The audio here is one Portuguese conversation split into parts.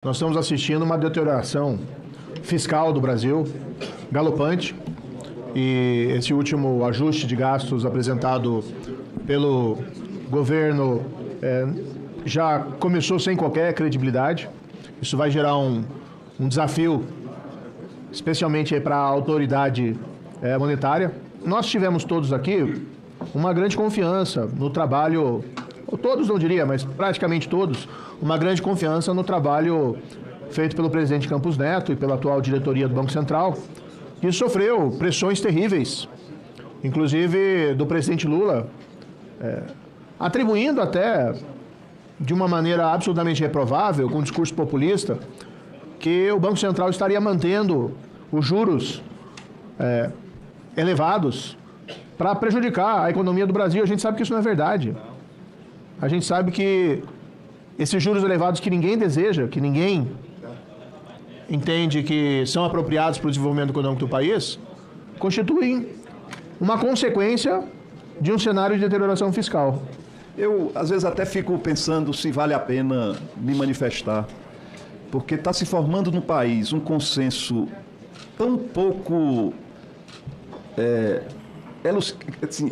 Nós estamos assistindo uma deterioração fiscal do Brasil galopante e esse último ajuste de gastos apresentado pelo governo já começou sem qualquer credibilidade. Isso vai gerar um desafio, especialmente para a autoridade monetária. Nós tivemos todos aqui uma grande confiança no trabalho, ou todos não diria, mas praticamente todos, uma grande confiança no trabalho feito pelo presidente Campos Neto e pela atual diretoria do Banco Central, que sofreu pressões terríveis, inclusive do presidente Lula, atribuindo até de uma maneira absolutamente reprovável, com um discurso populista, que o Banco Central estaria mantendo os juros elevados para prejudicar a economia do Brasil. A gente sabe que isso não é verdade. A gente sabe que esses juros elevados que ninguém deseja, que ninguém entende que são apropriados para o desenvolvimento econômico do país, constituem uma consequência de um cenário de deterioração fiscal. Eu, às vezes, até fico pensando se vale a pena me manifestar, porque está se formando no país um consenso tão pouco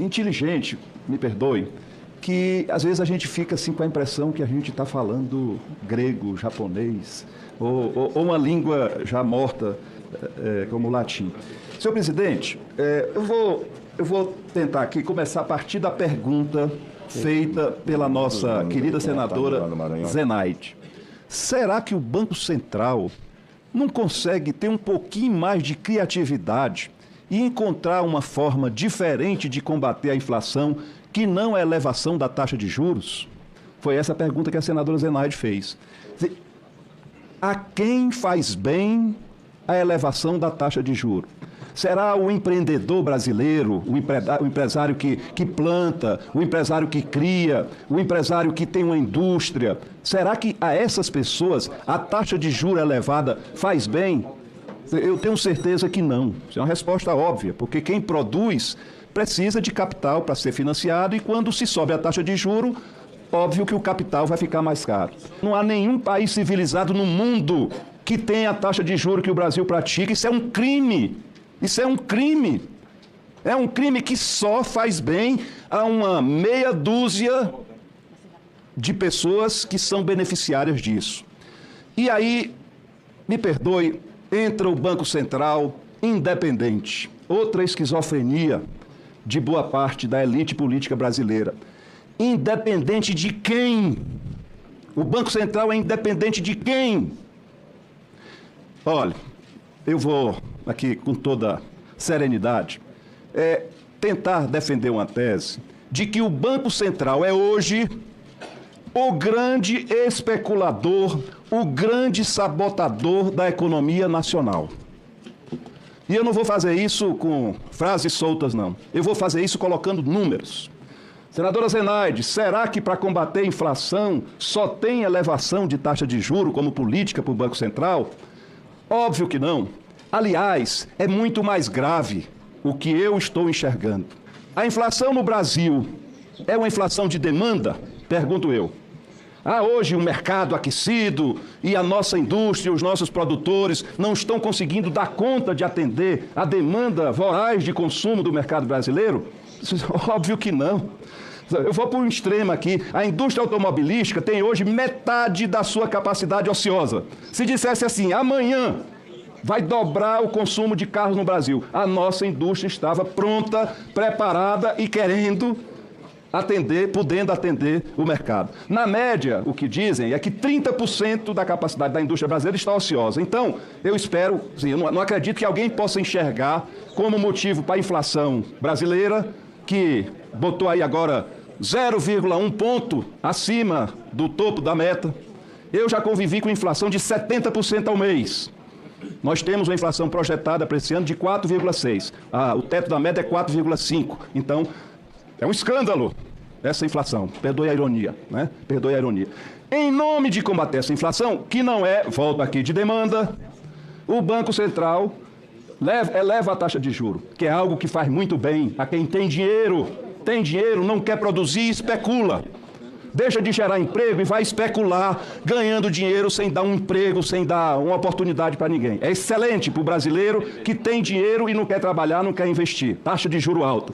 inteligente, me perdoe, que às vezes a gente fica assim com a impressão que a gente está falando grego, japonês, ou uma língua já morta, como o latim. Senhor presidente, eu vou tentar aqui começar a partir da pergunta feita pela nossa querida senadora Zenaide. Será que o Banco Central não consegue ter um pouquinho mais de criatividade e encontrar uma forma diferente de combater a inflação que não é a elevação da taxa de juros? Foi essa a pergunta que a senadora Zenaide fez. A quem faz bem a elevação da taxa de juros? Será o empreendedor brasileiro, o empresário que planta, o empresário que cria, o empresário que tem uma indústria? Será que a essas pessoas a taxa de juros elevada faz bem? Eu tenho certeza que não. Isso é uma resposta óbvia, porque quem produz precisa de capital para ser financiado e quando se sobe a taxa de juros, óbvio que o capital vai ficar mais caro. Não há nenhum país civilizado no mundo que tenha a taxa de juros que o Brasil pratica. Isso é um crime. Isso é um crime. É um crime que só faz bem a uma meia dúzia de pessoas que são beneficiárias disso. E aí, me perdoe, entra o Banco Central independente. Outra esquizofrenia de boa parte da elite política brasileira. Independente de quem? O Banco Central é independente de quem? Olha, eu vou aqui com toda serenidade tentar defender uma tese de que o Banco Central é hoje o grande especulador, o grande sabotador da economia nacional. E eu não vou fazer isso com frases soltas, não. Eu vou fazer isso colocando números. Senadora Zenaide, será que para combater a inflação só tem elevação de taxa de juros como política para o Banco Central? Óbvio que não. Aliás, é muito mais grave o que eu estou enxergando. A inflação no Brasil é uma inflação de demanda? Pergunto eu. Hoje o mercado aquecido e a nossa indústria, os nossos produtores não estão conseguindo dar conta de atender a demanda voraz de consumo do mercado brasileiro? Óbvio que não. Eu vou para um extremo aqui. A indústria automobilística tem hoje metade da sua capacidade ociosa. Se dissesse assim, amanhã vai dobrar o consumo de carros no Brasil, a nossa indústria estava pronta, preparada e querendo atender, podendo atender o mercado. Na média, o que dizem é que 30% da capacidade da indústria brasileira está ociosa. Então, eu espero, sim, eu não acredito que alguém possa enxergar como motivo para a inflação brasileira, que botou aí agora 0,1 ponto acima do topo da meta. Eu já convivi com inflação de 70% ao mês. Nós temos uma inflação projetada para esse ano de 4,6%. O teto da meta é 4,5%. Então, é um escândalo essa inflação. Perdoe a ironia, né? Perdoe a ironia. Em nome de combater essa inflação, que não volto aqui, de demanda, o Banco Central eleva a taxa de juros, que é algo que faz muito bem a quem tem dinheiro, não quer produzir e especula. deixa de gerar emprego e vai especular ganhando dinheiro sem dar um emprego, sem dar uma oportunidade para ninguém. É excelente para o brasileiro que tem dinheiro e não quer trabalhar, não quer investir. Taxa de juro alta.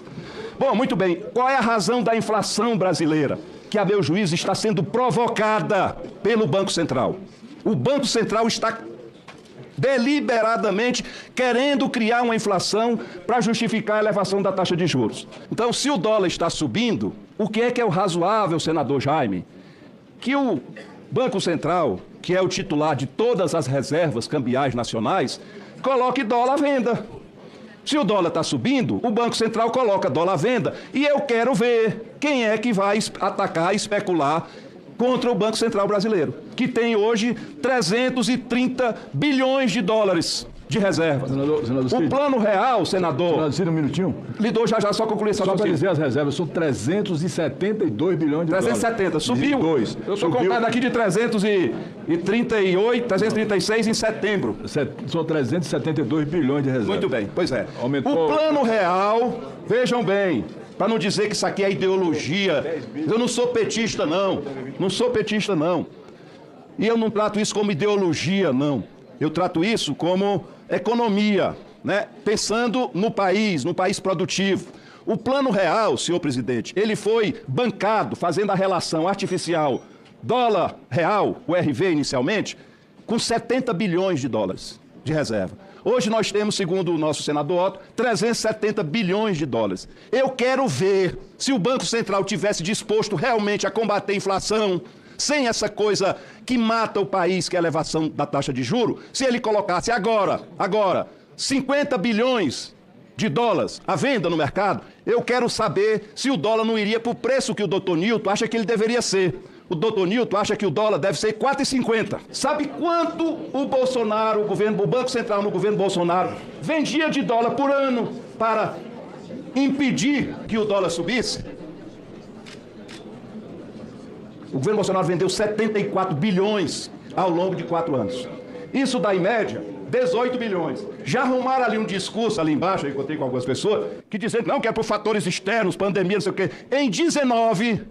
Bom, muito bem. Qual é a razão da inflação brasileira? Que, a meu juízo, está sendo provocada pelo Banco Central. O Banco Central está deliberadamente querendo criar uma inflação para justificar a elevação da taxa de juros. Então, se o dólar está subindo, o que é o razoável, senador Jaime? Que o Banco Central, que é o titular de todas as reservas cambiais nacionais, coloque dólar à venda. Se o dólar está subindo, o Banco Central coloca dólar à venda e eu quero ver quem é que vai atacar, especular contra o Banco Central brasileiro, que tem hoje 330 bilhões de dólares de reserva. O plano real, senador... Senador, um minutinho. Lhe dou já só concluir essa Só para dizer as reservas, são 372 bilhões de dólares. 370, subiu. Eu estou contando aqui de 338, 336 em setembro. São 372 bilhões de reservas. Muito bem, pois é. Aumentou. O plano real, vejam bem, para não dizer que isso aqui é ideologia, eu não sou petista, não. Não sou petista, não. E eu não trato isso como ideologia, não. Eu trato isso como economia, né? Pensando no país produtivo. O plano real, senhor presidente, ele foi bancado, fazendo a relação artificial dólar real, o RV inicialmente, com 70 bilhões de dólares de reserva. Hoje nós temos, segundo o nosso senador Otto, 370 bilhões de dólares. Eu quero ver se o Banco Central tivesse disposto realmente a combater a inflação, sem essa coisa que mata o país, que é a elevação da taxa de juros, se ele colocasse agora, 50 bilhões de dólares à venda no mercado, eu quero saber se o dólar não iria para o preço que o doutor Nilton acha que ele deveria ser. O doutor Nilton acha que o dólar deve ser 4,50. Sabe quanto o Bolsonaro, o Banco Central no governo Bolsonaro, vendia de dólar por ano para impedir que o dólar subisse? O governo Bolsonaro vendeu 74 bilhões ao longo de 4 anos. Isso dá, em média, 18 bilhões. Já arrumaram ali um discurso ali embaixo, eu encontrei com algumas pessoas, que dizendo não, que é por fatores externos, pandemia, não sei o quê. Em 19,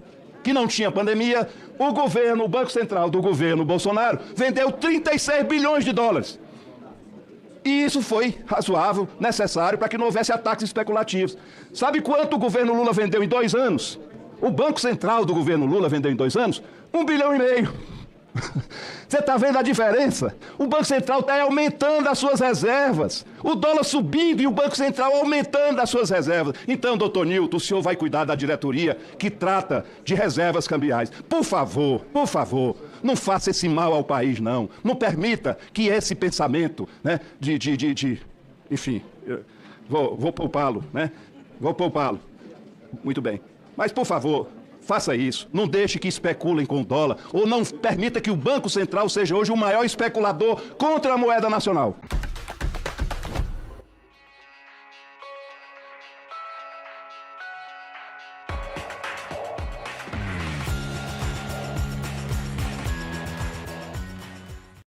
que não tinha pandemia, o Banco Central do governo Bolsonaro vendeu 36 bilhões de dólares. E isso foi razoável, necessário, para que não houvesse ataques especulativos. Sabe quanto o governo Lula vendeu em 2 anos? O Banco Central do governo Lula vendeu em 2 anos 1,5 bilhão. Você está vendo a diferença? O Banco Central está aumentando as suas reservas. O dólar subindo e o Banco Central aumentando as suas reservas. Então, doutor Nilton, o senhor vai cuidar da diretoria que trata de reservas cambiais. Por favor, não faça esse mal ao país, não. Não permita que esse pensamento, né, enfim, vou poupá-lo, né? Vou poupá-lo. Muito bem. Mas, por favor, faça isso. Não deixe que especulem com o dólar ou não permita que o Banco Central seja hoje o maior especulador contra a moeda nacional.